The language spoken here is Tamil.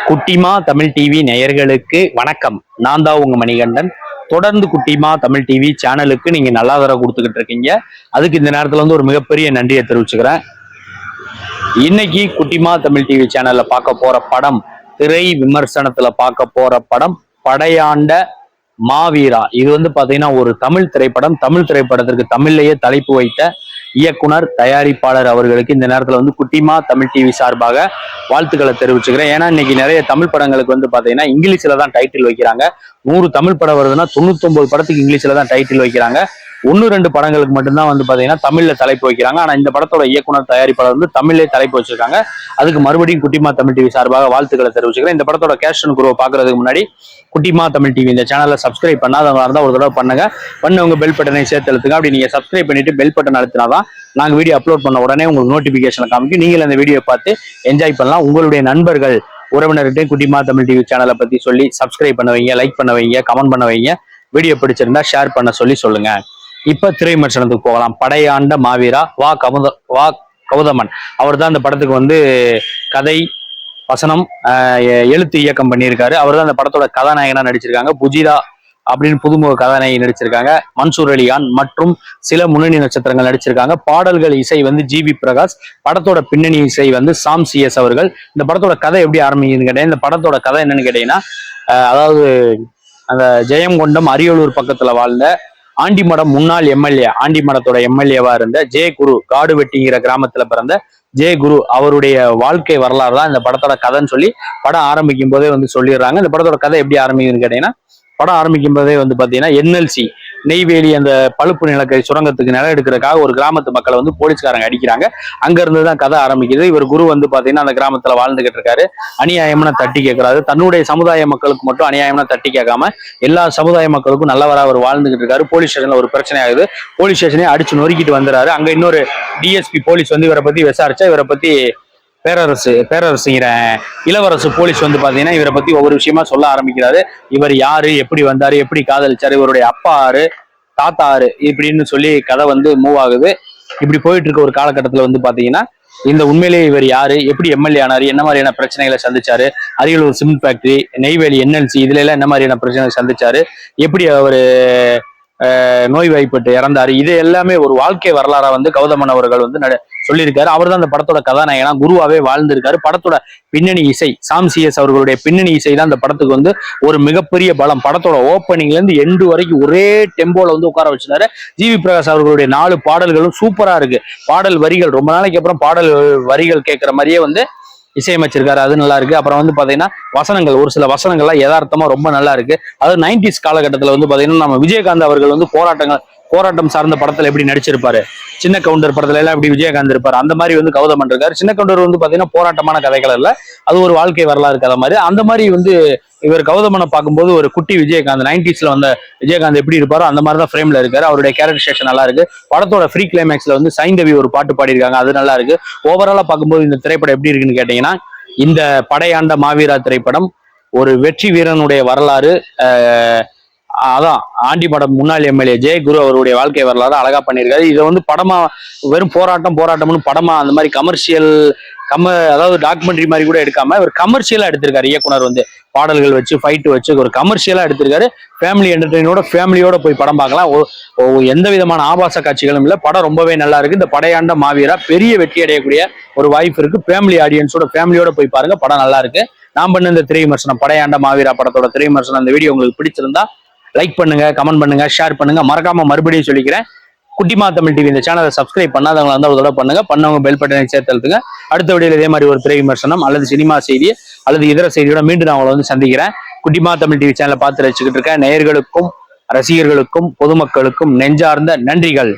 குட்டிமா தமிழ் டிவி நேயர்களுக்கு வணக்கம். நான் தான் உங்க மணிகண்டன். தொடர்ந்து குட்டிமா தமிழ் டிவி சேனலுக்கு நீங்க நல்லா தர கொடுத்துக்கிட்டு இருக்கீங்க. அதுக்கு இந்த நேரத்துல வந்து ஒரு மிகப்பெரிய நன்றியை தெரிவிச்சுக்கிறேன். இன்னைக்கு குட்டிமா தமிழ் டிவி சேனல்ல பார்க்க போற படம், திரை விமர்சனத்துல பார்க்க போற படம் படையாண்ட மாவீரா. இது வந்து பாத்தீங்கன்னா ஒரு தமிழ் திரைப்படம். தமிழ் திரைப்படத்திற்கு தமிழ்லேயே தலைப்பு வைத்த இயக்குனர் தயாரிப்பாளர் அவர்களுக்கு இந்த நேரத்துல வந்து குட்டிமா தமிழ் டிவி சார்பாக வாழ்த்துக்களை தெரிவிச்சுக்கிறேன். ஏன்னா இன்னைக்கு நிறைய தமிழ் படங்களுக்கு வந்து பாத்தீங்கன்னா இங்கிலீஷ்ல தான் டைட்டில் வைக்கிறாங்க. 100 தமிழ் படம் வருதுன்னா 99 படத்துக்கு இங்கிலீஷ்ல தான் டைட்டில் வைக்கிறாங்க. 1-2 படங்களுக்கு மட்டும்தான் வந்து பாத்தீங்கன்னா தமிழ்ல தலைப்பு வைக்கிறாங்க. ஆனா இந்த படத்தோட இயக்குனர் தயாரிப்பாளர் வந்து தமிழ்லேயே தலைப்பு வச்சிருக்காங்க. அதுக்கு மறுபடியும் குட்டிமா தமிழ் டிவி சார்பாக வாழ்த்துக்களை தெரிவிச்சுக்கிறேன். இந்த படத்தோட கேஸ்ட் அண்ட் குரூவை பாக்குறதுக்கு முன்னாடி குட்டிமா தமிழ் டிவி இந்த சேனலை சப்ஸ்கிரைப் பண்ணாதவங்க இருந்தா ஒரு தடவை பண்ணுங்க. பண்ணவங்க பெல் பட்டனை சேர்த்து அழுத்துங்க. அப்படி நீங்க சப்ஸ்கிரைப் பண்ணிட்டு பெல் பட்டன் அழுத்தினாதான் நாங்க வீடியோ அப்லோட் பண்ண உடனே உங்களுக்கு நோட்டிபிகேஷன் காமிக்கும். நீங்கள் அந்த வீடியோ பார்த்து என்ஜாய் பண்ணலாம். உங்களுடைய நண்பர்கள் உறவினர்கிட்ட குட்டிமா தமிழ் டிவி சேனலை பத்தி சொல்லி சப்ஸ்கிரைப் பண்ண வைங்க, லைக் பண்ண வைங்க, கமெண்ட் பண்ண வைங்க. வீடியோ பிடிச்சிருந்தா ஷேர் பண்ண சொல்லுங்க. இப்ப திரை விமர்சனத்துக்கு போகலாம். படையாண்ட மாவீரா வா கௌதமன் அவர் தான் அந்த படத்துக்கு வந்து கதை, வசனம், எழுத்து இயக்கம் பண்ணியிருக்காரு. அவர் தான் அந்த படத்தோட கதாநாயகனா நடிச்சிருக்காங்க. புஜிரா அப்படின்னு புதுமுக கதாநாயகி நடிச்சிருக்காங்க. மன்சூர் அலிகான் மற்றும் சில முன்னணி நட்சத்திரங்கள் நடிச்சிருக்காங்க. பாடல்கள், இசை வந்து ஜிவி பிரகாஷ். படத்தோட பின்னணி இசை வந்து சாம் CS அவர்கள். இந்த படத்தோட கதை எப்படி ஆரம்பிக்குதுன்னு கேட்டீங்கன்னா, இந்த படத்தோட கதை என்னன்னு கேட்டீங்கன்னா, அதாவது அந்த ஜெயங்கொண்டம் அரியலூர் பக்கத்துல வாழ்ந்த ஆண்டிமடம் முன்னாள் MLA, ஆண்டிமடத்தோட MLA-வா இருந்த குரு, காடுவெட்டிங்கிற கிராமத்துல பிறந்த குரு அவருடைய வாழ்க்கை வரலாறு தான் இந்த படத்தோட கதைன்னு சொல்லி படம் ஆரம்பிக்கும் போதே வந்து சொல்லிடுறாங்க. இந்த படத்தோட கதை எப்படி ஆரம்பிக்குதுன்னு கேட்டீங்கன்னா, படம் ஆரம்பிக்கும் போதே வந்து பாத்தீங்கன்னா NLC நெய்வேலி அந்த பழுப்பு நிலக்கரி சுரங்கத்துக்கு நிலம் எடுக்கிறதுக்காக ஒரு கிராமத்து மக்களை வந்து போலீஸ்காரங்க அடிக்கிறாங்க. அங்க இருந்துதான் கதை ஆரம்பிக்குது. இவர் குரு வந்து பாத்தீங்கன்னா அந்த கிராமத்துல வாழ்ந்துகிட்டு இருக்காரு. அநியாயம்னா தட்டி கேட்கறாரு. தன்னுடைய சமுதாய மக்களுக்கு மட்டும் அநியாயம்னா தட்டி கேட்காம எல்லா சமுதாய மக்களுக்கும் நல்லவரா அவர் வாழ்ந்துகிட்டு இருக்காரு. போலீஸ் ஸ்டேஷன்ல ஒரு பிரச்சனை ஆகுது. போலீஸ் ஸ்டேஷனே அடிச்சு நொறுக்கிட்டு வந்துறாரு. அங்க இன்னொரு DSP போலீஸ் வந்து இவரை பத்தி விசாரிச்சா, இவரை பத்தி பேரரசுங்கிற இளவரசு போலீஸ் வந்து பாத்தீங்கன்னா இவரை பத்தி ஒவ்வொரு விஷயமா சொல்ல ஆரம்பிக்கிறாரு. இவர் யாரு, எப்படி வந்தாரு, எப்படி காதலிச்சாரு, இவருடைய அப்பா ஆறு, தாத்தா ஆறு, இப்படின்னு சொல்லி கதை வந்து மூவ் ஆகுது. இப்படி போயிட்டு இருக்க ஒரு காலகட்டத்துல வந்து பாத்தீங்கன்னா இந்த உண்மையிலேயே இவர் யாரு, எப்படி MLA ஆனாரு, என்ன மாதிரியான பிரச்சனைகளை சந்திச்சாரு, Ariyalur cement factory, Neyveli NLC இதுல எல்லாம் என்ன மாதிரியான பிரச்சனைகளை சந்திச்சாரு, எப்படி அவரு நோய்வாய்ப்பட்டு இறந்தாரு, இது எல்லாமே ஒரு வாழ்க்கை வரலாறா வந்து கௌதமன் அவர்கள் வந்து சொல்லியிருக்காரு. அவர் தான் அந்த படத்தோட கதாநாயகனா குருவாவே வாழ்ந்திருக்காரு. படத்தோட பின்னணி இசை சாம் CS அவர்களுடைய பின்னணி இசை தான் அந்த படத்துக்கு வந்து ஒரு மிகப்பெரிய பலம். படத்தோட ஓப்பனிங்ல இருந்து எண்டு வரைக்கும் ஒரே டெம்போல வந்து உட்கார வச்சிருந்தாரு. ஜிவி பிரகாஷ் அவர்களுடைய 4 பாடல்களும் சூப்பரா இருக்கு. பாடல் வரிகள் ரொம்ப நாளைக்கு அப்புறம் பாடல் வரிகள் கேட்கிற மாதிரியே வந்து இசையமைச்சிருக்காரு. அது நல்லா இருக்கு. அப்புறம் வந்து பாத்தீங்கன்னா வசனங்கள், ஒரு சில வசனங்கள்லாம் யதார்த்தமா ரொம்ப நல்லா இருக்கு. அதாவது 90s காலகட்டத்துல வந்து பாத்தீங்கன்னா நம்ம விஜயகாந்த் அவர்கள் வந்து போராட்டம் சார்ந்த படத்துல எப்படி நடிச்சிருப்பாரு, சின்ன கவுண்டர் படத்துல எல்லாம் எப்படி விஜயகாந்த் இருப்பாரு, அந்த மாதிரி வந்து கௌதமன் இருக்காரு. சின்ன கவுண்டர் வந்து பாத்தீங்கன்னா போராட்டமான கதைகள் இல்ல, அது ஒரு வாழ்க்கை வரலாறு கதை மாதிரி. அந்த மாதிரி வந்து இவர் கௌதமனை பார்க்கும்போது ஒரு குட்டி விஜயகாந்த், 90sல வந்த விஜயகாந்த் எப்படி இருப்பாரோ அந்த மாதிரி தான் ஃப்ரேம்ல இருக்காரு. அவருடைய கேரக்டரைசேஷன் நல்லா இருக்கு. படத்தோட ஃப்ரீ கிளைமேக்ஸ்ல வந்து சைந்தவி ஒரு பாட்டு பாடியிருக்காங்க, அது நல்லா இருக்கு. ஓவராலா பார்க்கும்போது இந்த திரைப்படம் எப்படி இருக்குன்னு கேட்டீங்கன்னா, இந்த படையாண்ட மாவீரா திரைப்படம் ஒரு வெற்றி வீரனுடைய வரலாறு. அதான் ஆண்டிமடம் முன்னாள் MLA குரு அவருடைய வாழ்க்கை வரலாறு அழகா பண்ணியிருக்காரு. இதை வந்து படமா வெறும் போராட்டம்னு படமா அந்த மாதிரி கமர்ஷியல் அதாவது டாக்குமெண்ட்ரி மாதிரி கூட எடுக்காம ஒரு கமர்ஷியலா எடுத்திருக்காரு இயக்குனர் வந்து. பாடல்கள் வச்சு, ஃபைட்டு வச்சு ஒரு கமர்ஷியலா எடுத்திருக்காரு. ஃபேமிலி என்டர்டெயினோட ஃபேமிலியோட போய் படம் பார்க்கலாம். எந்த விதமான ஆபாச காட்சிகளும் இல்லை. படம் ரொம்பவே நல்லா இருக்கு. இந்த படையாண்ட மாவீரா பெரிய வெற்றி அடையக்கூடிய ஒரு வாய்ப்பு இருக்கு. ஃபேமிலி ஆடியன்ஸோட ஃபேமிலியோட போய் பாருங்க, படம் நல்லா இருக்கு. நான் பண்ண இந்த திரை விமர்சனம் படையாண்ட மாவீரா படத்தோட திரை விமர்சனம், இந்த வீடியோ உங்களுக்கு பிடிச்சிருந்தா லைக் பண்ணுங்க, கமெண்ட் பண்ணுங்க, ஷேர் பண்ணுங்க. மறக்காம மறுபடியும் சொல்லிக்கிறேன், குட்டிமா தமிழ் டிவி இந்த சேனலை சப்ஸ்கிரைப் பண்ணாதவங்க இருந்தால் ஒரு தடவை பண்ணுங்க. பண்ணவங்க பெல் பட்டனை சேர்த்து அழுத்துங்க. அடுத்த வீடியோல இதே மாதிரி ஒரு திரை விமர்சனம் அல்லது சினிமா செய்தி அல்லது இதர செய்தியோட மீண்டும் நான் உங்களை வந்து சந்திக்கிறேன். குட்டிமா தமிழ் டிவி சேனலை பார்த்து ரசிச்சுக்கிட்டு இருக்கேன் நேயர்களுக்கும் ரசிகர்களுக்கும் பொதுமக்களுக்கும் நெஞ்சார்ந்த நன்றிகள்.